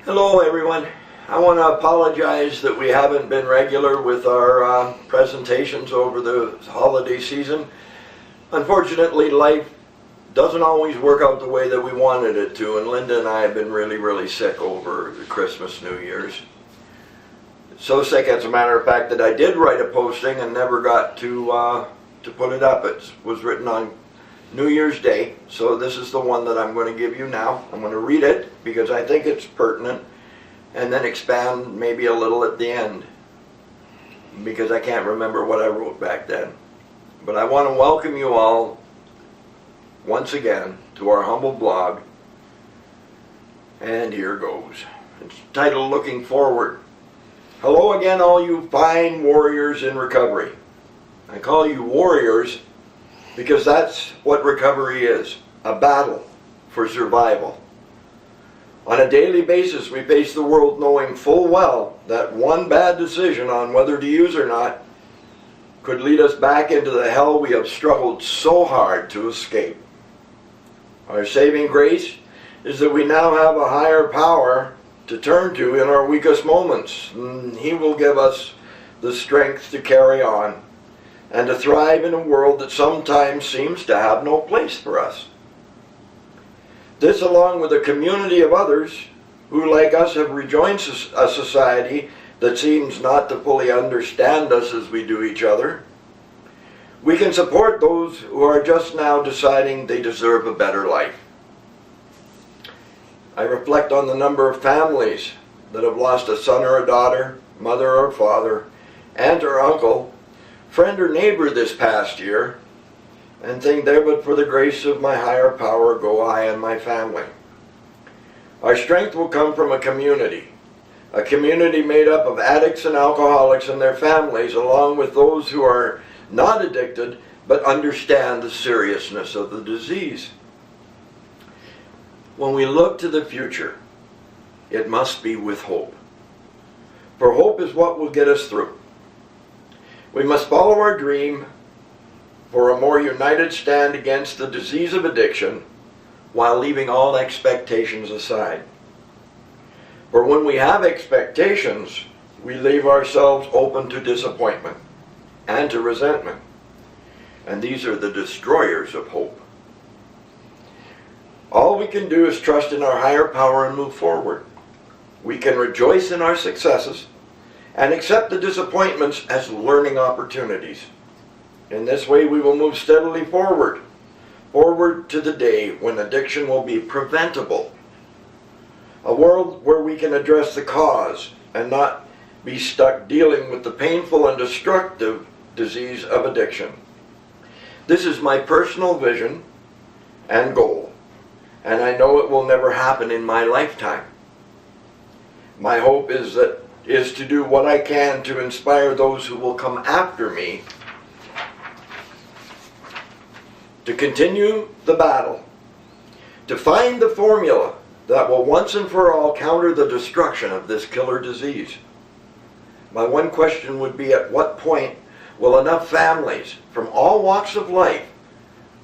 Hello everyone. I want to apologize that we haven't been regular with our presentations over the holiday season. Unfortunately, life doesn't always work out the way that we wanted it to, and Linda and I have been really sick over the Christmas, New Year's. So sick, as a matter of fact, that I did write a posting and never got to put it up. It was written on New Year's Day, so this is the one that I'm going to give you now. I'm going to read it because I think it's pertinent, and then expand maybe a little at the end because I can't remember what I wrote back then. But I want to welcome you all once again to our humble blog, and here goes. It's titled Looking Forward. Hello again, all you fine warriors in recovery. I call you warriors because that's what recovery is, a battle for survival. On a daily basis, we face the world knowing full well that one bad decision on whether to use or not could lead us back into the hell we have struggled so hard to escape. Our saving grace is that we now have a higher power to turn to in our weakest moments. He will give us the strength to carry on and to thrive in a world that sometimes seems to have no place for us. This, along with a community of others who, like us, have rejoined a society that seems not to fully understand us as we do each other, we can support those who are just now deciding they deserve a better life. I reflect on the number of families that have lost a son or a daughter, mother or father, aunt or uncle, friend or neighbor this past year, and think there but for the grace of my higher power go I and my family. Our strength will come from a community made up of addicts and alcoholics and their families, along with those who are not addicted but understand the seriousness of the disease. When we look to the future, it must be with hope. For hope is what will get us through. We must follow our dream for a more united stand against the disease of addiction while leaving all expectations aside. For when we have expectations, we leave ourselves open to disappointment and to resentment. And these are the destroyers of hope. All we can do is trust in our higher power and move forward. We can rejoice in our successes and accept the disappointments as learning opportunities. In this way, we will move steadily forward to the day when addiction will be preventable. A world where we can address the cause and not be stuck dealing with the painful and destructive disease of addiction. This is my personal vision and goal, and I know it will never happen in my lifetime. My hope is to do what I can to inspire those who will come after me to continue the battle, to find the formula that will once and for all counter the destruction of this killer disease. My one question would be, at what point will enough families from all walks of life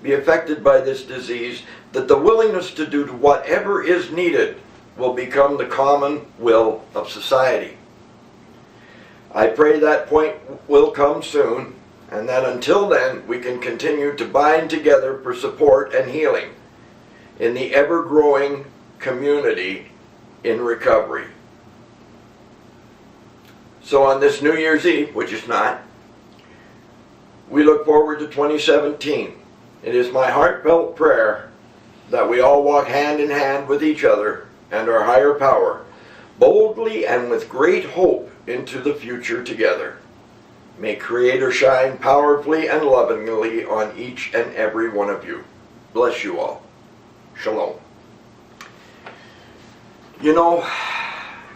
be affected by this disease that the willingness to do whatever is needed will become the common will of society? I pray that point will come soon, and that until then we can continue to bind together for support and healing in the ever-growing community in recovery. So on this New Year's Eve, which is not, we look forward to 2017. It is my heartfelt prayer that we all walk hand in hand with each other and our higher power, boldly and with great hope into the future together. May Creator shine powerfully and lovingly on each and every one of you. Bless you all. Shalom. You know,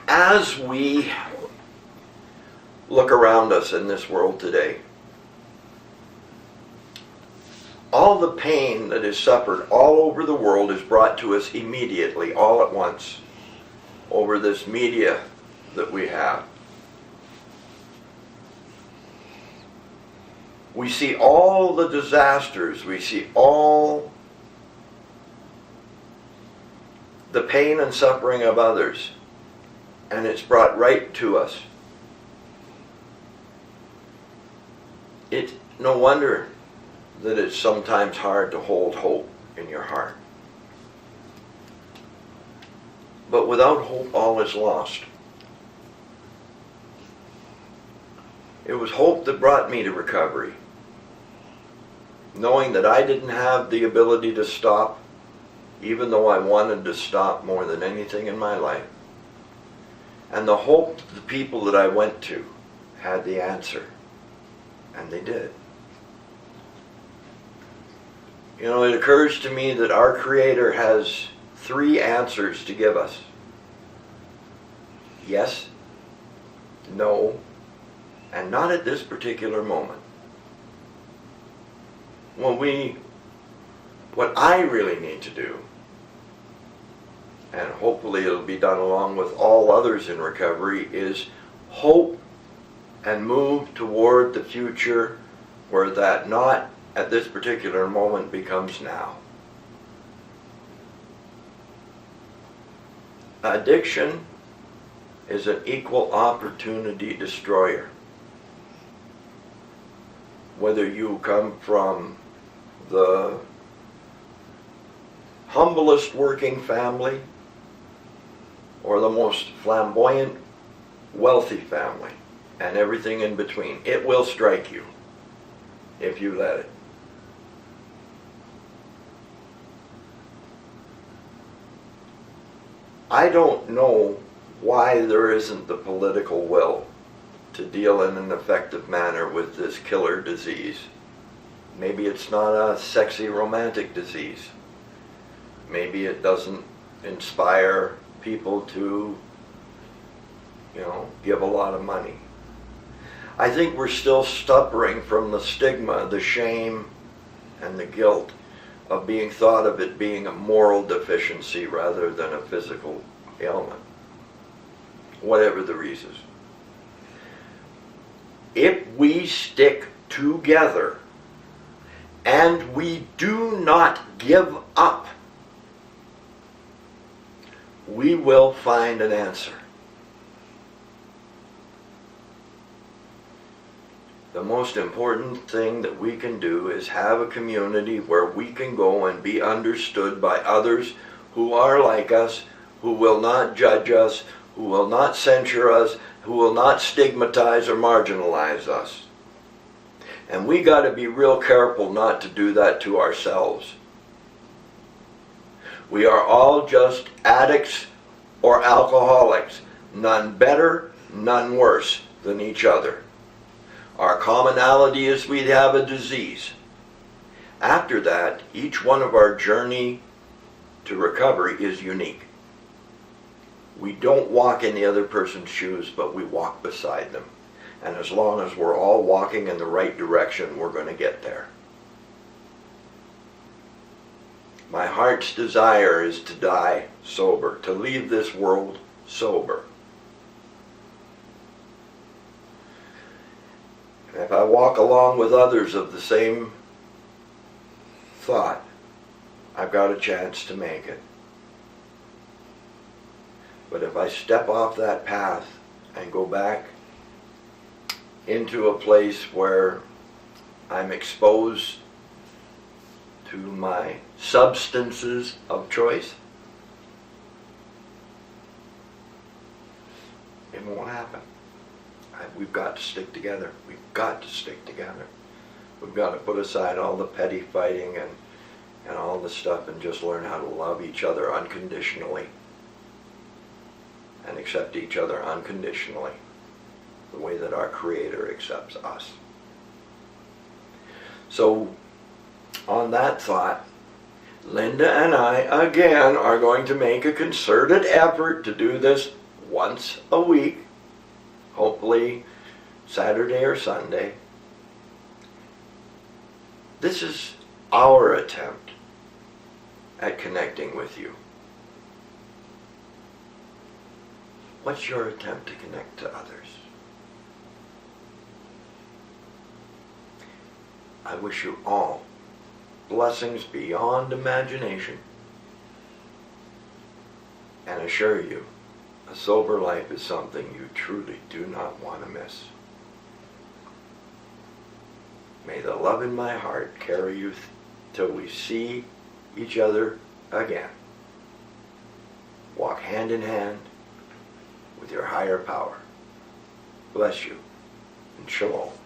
as we look around us in this world today, all the pain that is suffered all over the world is brought to us immediately, all at once, over this media that we have. We see all the disasters, we see all the pain and suffering of others, and it's brought right to us. It's no wonder that it's sometimes hard to hold hope in your heart. But without hope, all is lost. It was hope that brought me to recovery. Knowing that I didn't have the ability to stop, even though I wanted to stop more than anything in my life. And the hope the people that I went to had the answer. And they did. You know, it occurs to me that our Creator has 3 answers to give us. Yes, no, and not at this particular moment. What I really need to do, and hopefully it'll be done along with all others in recovery, is hope and move toward the future where that not at this particular moment becomes now. Addiction is an equal opportunity destroyer. Whether you come from the humblest working family or the most flamboyant, wealthy family, and everything in between, it will strike you if you let it. I don't know why there isn't the political will to deal in an effective manner with this killer disease. Maybe it's not a sexy romantic disease. Maybe it doesn't inspire people to, give a lot of money. I think we're still suffering from the stigma, the shame, and the guilt of being thought of it being a moral deficiency rather than a physical ailment, whatever the reasons. If we stick together and we do not give up, we will find an answer. The most important thing that we can do is have a community where we can go and be understood by others who are like us, who will not judge us, who will not censure us, who will not stigmatize or marginalize us. And we got to be real careful not to do that to ourselves. We are all just addicts or alcoholics, none better, none worse than each other. Our commonality is we have a disease. After that, each one of our journey to recovery is unique. We don't walk in the other person's shoes, but we walk beside them. And as long as we're all walking in the right direction, we're going to get there. My heart's desire is to die sober, to leave this world sober. And if I walk along with others of the same thought, I've got a chance to make it. But if I step off that path and go back into a place where I'm exposed to my substances of choice, it won't happen. We've got to stick together. We've got to stick together. We've got to put aside all the petty fighting and all the stuff and just learn how to love each other unconditionally and accept each other unconditionally the way that our Creator accepts us. So, on that thought, Linda and I, again, are going to make a concerted effort to do this once a week, hopefully Saturday or Sunday. This is our attempt at connecting with you. What's your attempt to connect to others? I wish you all blessings beyond imagination and assure you A sober life is something you truly do not want to miss. May the love in my heart carry you till we see each other again. Walk hand in hand with your higher power. Bless you, and shalom.